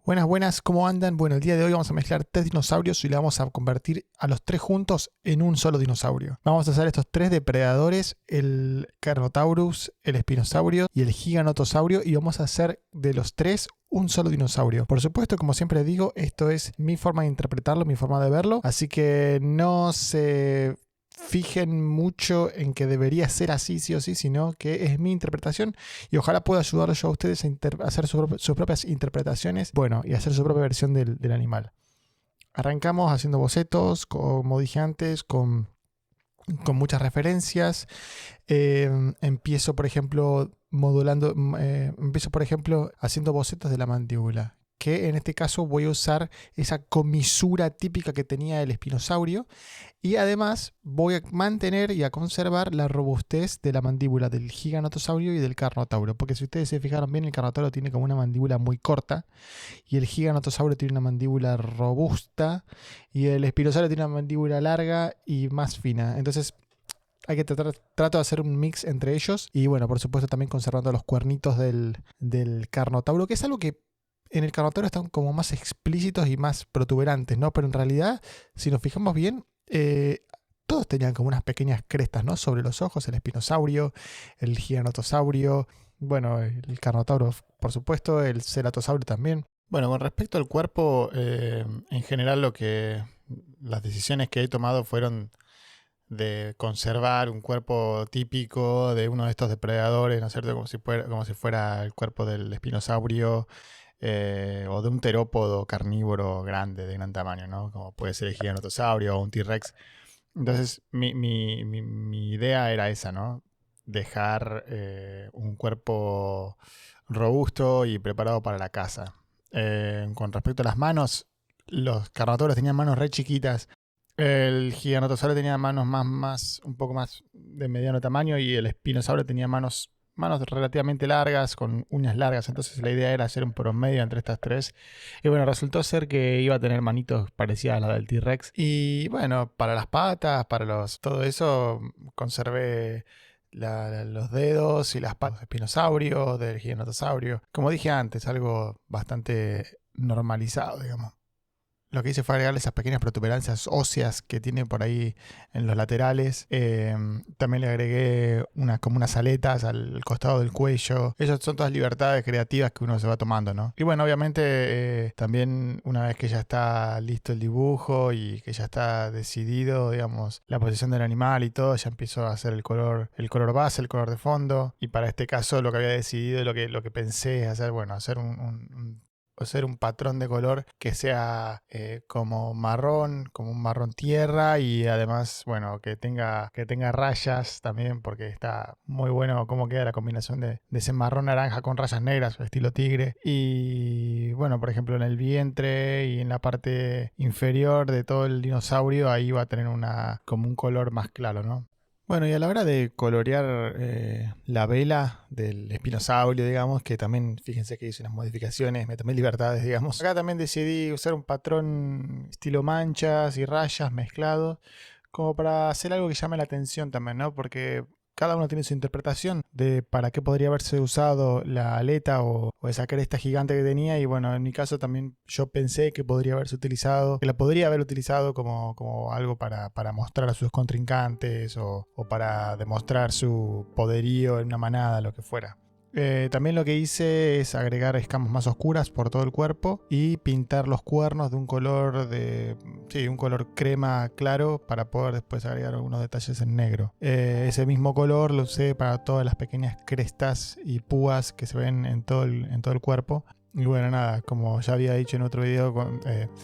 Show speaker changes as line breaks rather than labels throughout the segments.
Buenas, buenas, ¿cómo andan? Bueno, el día de hoy vamos a mezclar 3 dinosaurios y le vamos a convertir a los 3 juntos en un solo dinosaurio. Vamos a hacer estos 3 depredadores, el Carnotaurus, el Espinosaurio y el Giganotosaurio, y vamos a hacer de los 3 un solo dinosaurio. Por supuesto, como siempre digo, esto es mi forma de interpretarlo, mi forma de verlo, así que no se fijen mucho en que debería ser así sí o sí, sino que es mi interpretación y ojalá pueda ayudarlos yo a ustedes a hacer sus propias interpretaciones, bueno, y hacer su propia versión del animal. Arrancamos haciendo bocetos, como dije antes, con muchas referencias. Empiezo, por ejemplo, haciendo bocetos de la mandíbula, que en este caso voy a usar esa comisura típica que tenía el espinosaurio, y además voy a mantener y a conservar la robustez de la mandíbula del giganotosaurio y del carnotauro, porque si ustedes se fijaron bien, el carnotauro tiene como una mandíbula muy corta y el giganotosaurio tiene una mandíbula robusta y el espinosaurio tiene una mandíbula larga y más fina. Entonces hay que trato de hacer un mix entre ellos y bueno, por supuesto también conservando los cuernitos del carnotauro, que es algo que en el carnotauro están como más explícitos y más protuberantes, ¿no? Pero en realidad, si nos fijamos bien, todos tenían como unas pequeñas crestas, ¿no? Sobre los ojos, el espinosaurio, el giganotosaurio, bueno, el carnotauro, por supuesto, el ceratosaurio también. Bueno, con respecto al cuerpo, en general las decisiones que he tomado fueron de conservar un cuerpo típico de uno de estos depredadores, ¿no es cierto? Como si fuera el cuerpo del espinosaurio, o de un terópodo carnívoro grande, de gran tamaño, ¿no? Como puede ser el giganotosaurio o un T-Rex. Entonces, mi idea era esa, ¿no? Dejar un cuerpo robusto y preparado para la caza. Con respecto a las manos, los carnotaurios tenían manos re chiquitas. El giganotosaurio tenía manos un poco más de mediano tamaño y el espinosaurio tenía manos relativamente largas, con uñas largas. Entonces la idea era hacer un promedio entre estas tres. Y bueno, resultó ser que iba a tener manitos parecidas a las del T-Rex. Y bueno, para las patas, todo eso, conservé los dedos y las patas del espinosaurio, del giganotosaurio. Como dije antes, algo bastante normalizado, digamos. Lo que hice fue agregarle esas pequeñas protuberancias óseas que tiene por ahí en los laterales. También le agregué como unas aletas al costado del cuello. Esas son todas libertades creativas que uno se va tomando, ¿no? Y bueno, obviamente también una vez que ya está listo el dibujo y que ya está decidido, digamos, la posición del animal y todo, ya empiezo a hacer el color base, el color de fondo. Y para este caso lo que había decidido, lo que pensé es hacer un patrón de color que sea como un marrón tierra, y además, bueno, que tenga rayas también, porque está muy bueno cómo queda la combinación de ese marrón naranja con rayas negras, estilo tigre. Y bueno, por ejemplo, en el vientre y en la parte inferior de todo el dinosaurio, ahí va a tener como un color más claro, ¿no? Bueno, y a la hora de colorear la vela del espinosaurio, digamos, que también, fíjense que hice unas modificaciones, me tomé libertades, digamos. Acá también decidí usar un patrón estilo manchas y rayas mezclados, como para hacer algo que llame la atención también, ¿no? Porque cada uno tiene su interpretación de para qué podría haberse usado la aleta o esa cresta gigante que tenía. Y bueno, en mi caso también yo pensé que la podría haber utilizado como algo para mostrar a sus contrincantes o para demostrar su poderío en una manada, lo que fuera. También lo que hice es agregar escamas más oscuras por todo el cuerpo y pintar los cuernos de un color un color crema claro, para poder después agregar algunos detalles en negro. Ese mismo color lo usé para todas las pequeñas crestas y púas que se ven en todo el cuerpo. Y bueno, nada, como ya había dicho en otro video,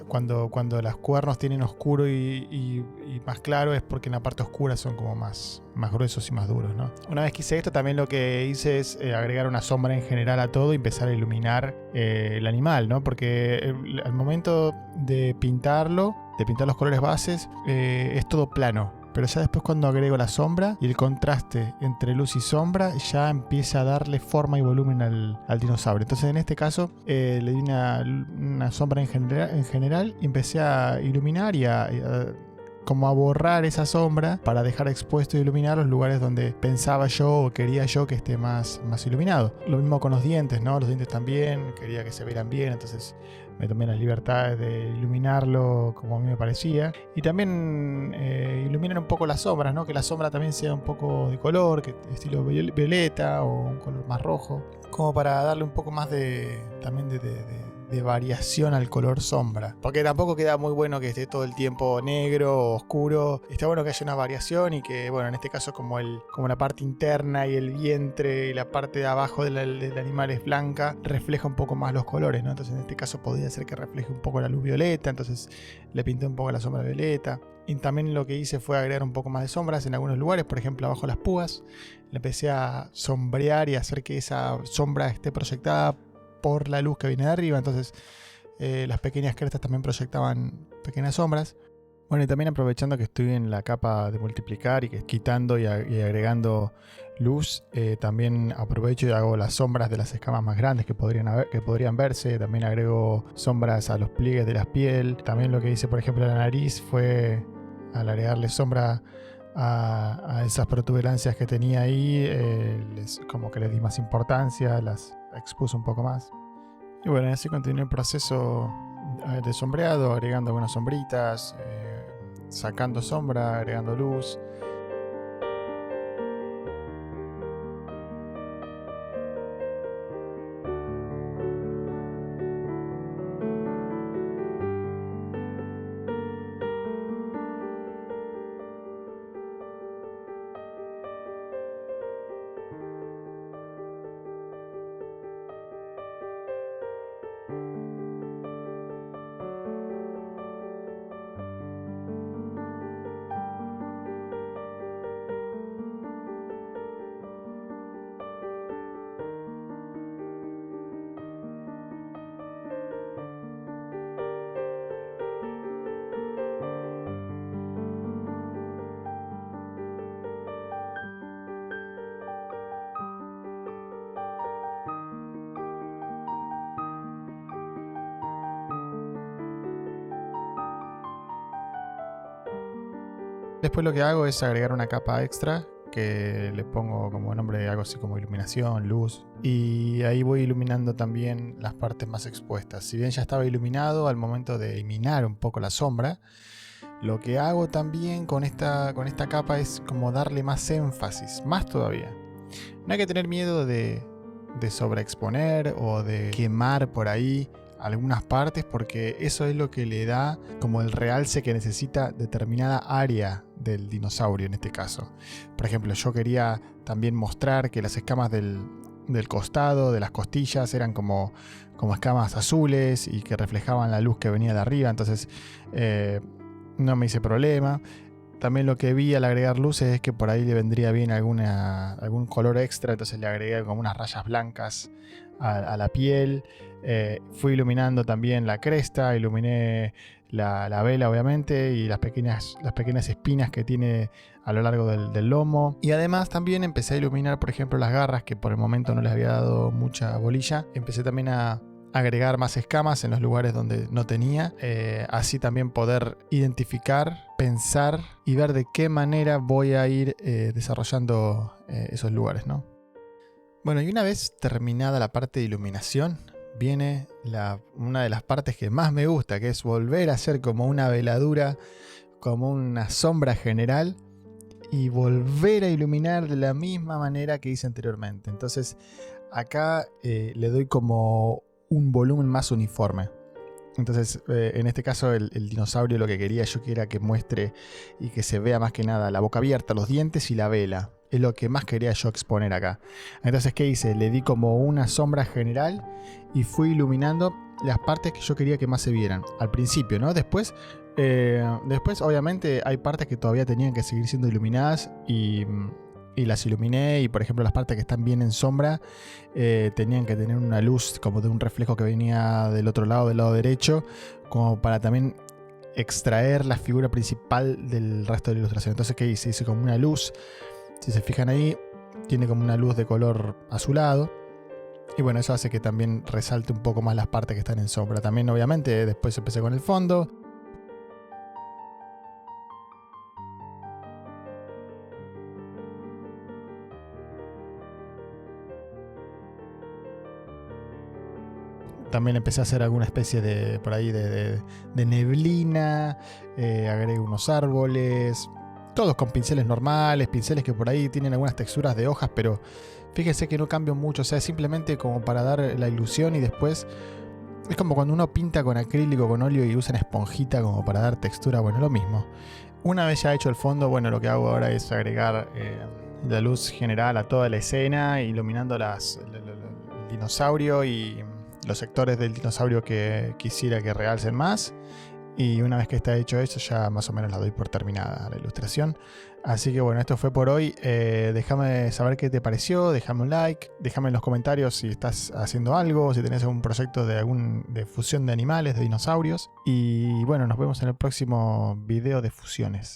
cuando los cuernos tienen oscuro y más claro, es porque en la parte oscura son como más gruesos y más duros, ¿no? Una vez que hice esto, también lo que hice es agregar una sombra en general a todo y empezar a iluminar el animal, ¿no? Porque al momento de pintar los colores bases, es todo plano. Pero ya después, cuando agrego la sombra y el contraste entre luz y sombra, ya empieza a darle forma y volumen al dinosaurio. Entonces, en este caso, le di una sombra en general y empecé a iluminar y a como a borrar esa sombra para dejar expuesto e iluminar los lugares donde pensaba yo o quería yo que esté más iluminado. Lo mismo con los dientes, ¿no? Los dientes también, quería que se vieran bien, entonces me tomé las libertades de iluminarlo como a mí me parecía. Y también iluminar un poco las sombras, ¿no? Que la sombra también sea un poco de color, que estilo violeta o un color más rojo, como para darle un poco más de variación al color sombra, porque tampoco queda muy bueno que esté todo el tiempo negro o oscuro. Está bueno que haya una variación y que, bueno, en este caso como la parte interna y el vientre y la parte de abajo del animal es blanca, refleja un poco más los colores, ¿no? Entonces en este caso podría ser que refleje un poco la luz violeta, entonces le pinté un poco la sombra violeta. Y también lo que hice fue agregar un poco más de sombras en algunos lugares, por ejemplo abajo las púas. Le empecé a sombrear y hacer que esa sombra esté proyectada por la luz que viene de arriba, entonces las pequeñas crestas también proyectaban pequeñas sombras. Bueno, y también aprovechando que estoy en la capa de multiplicar y que quitando y agregando luz, también aprovecho y hago las sombras de las escamas más grandes que podrían verse. También agrego sombras a los pliegues de la piel. También lo que hice, por ejemplo, a la nariz fue al agregarle sombra a esas protuberancias que tenía ahí, como que les di más importancia, las expuse un poco más. Y bueno, así continué el proceso de sombreado, agregando algunas sombritas, sacando sombra, agregando luz. Después lo que hago es agregar una capa extra que le pongo como nombre, algo así como iluminación, luz, y ahí voy iluminando también las partes más expuestas. Si bien ya estaba iluminado al momento de eliminar un poco la sombra, lo que hago también con esta capa es como darle más énfasis, más todavía. No hay que tener miedo de sobreexponer o de quemar por ahí algunas partes, porque eso es lo que le da como el realce que necesita determinada área del dinosaurio en este caso. Por ejemplo, yo quería también mostrar que las escamas del costado, de las costillas, eran como escamas azules y que reflejaban la luz que venía de arriba, entonces no me hice problema. También lo que vi al agregar luces es que por ahí le vendría bien algún color extra, entonces le agregué como unas rayas blancas a la piel. Fui iluminando también la cresta, iluminé la vela obviamente y las pequeñas espinas que tiene a lo largo del lomo. Y además también empecé a iluminar, por ejemplo, las garras, que por el momento no les había dado mucha bolilla. Empecé también a agregar más escamas en los lugares donde no tenía, así también poder identificar, pensar y ver de qué manera voy a ir desarrollando esos lugares, ¿no? Bueno, y una vez terminada la parte de iluminación, viene una de las partes que más me gusta, que es volver a hacer como una veladura, como una sombra general, y volver a iluminar de la misma manera que hice anteriormente. Entonces acá le doy como un volumen más uniforme. Entonces en este caso el dinosaurio lo que quería yo que era que muestre y que se vea más que nada la boca abierta, los dientes y la vela. Es lo que más quería yo exponer acá. Entonces, ¿qué hice? Le di como una sombra general y fui iluminando las partes que yo quería que más se vieran. Al principio, ¿no? Después obviamente hay partes que todavía tenían que seguir siendo iluminadas y las iluminé, y por ejemplo las partes que están bien en sombra tenían que tener una luz como de un reflejo que venía del otro lado, del lado derecho, como para también extraer la figura principal del resto de la ilustración. Entonces, ¿qué hice? Hice como una luz, si se fijan ahí, tiene como una luz de color azulado. Y bueno, eso hace que también resalte un poco más las partes que están en sombra. También obviamente después empecé con el fondo. también empecé a hacer alguna especie de, por ahí, de neblina. Agregué unos árboles. Todos con pinceles normales, pinceles que por ahí tienen algunas texturas de hojas, pero fíjense que no cambio mucho. O sea, es simplemente como para dar la ilusión y después... Es como cuando uno pinta con acrílico, con óleo y usa una esponjita como para dar textura. Bueno, lo mismo. Una vez ya hecho el fondo, bueno, lo que hago ahora es agregar la luz general a toda la escena, iluminando el dinosaurio y los sectores del dinosaurio que quisiera que realcen más. Y una vez que está hecho eso, ya más o menos la doy por terminada la ilustración. Así que bueno, esto fue por hoy. Déjame saber qué te pareció, déjame un like, déjame en los comentarios si estás haciendo algo, si tenés algún proyecto de fusión de animales, de dinosaurios. Y bueno, nos vemos en el próximo video de fusiones.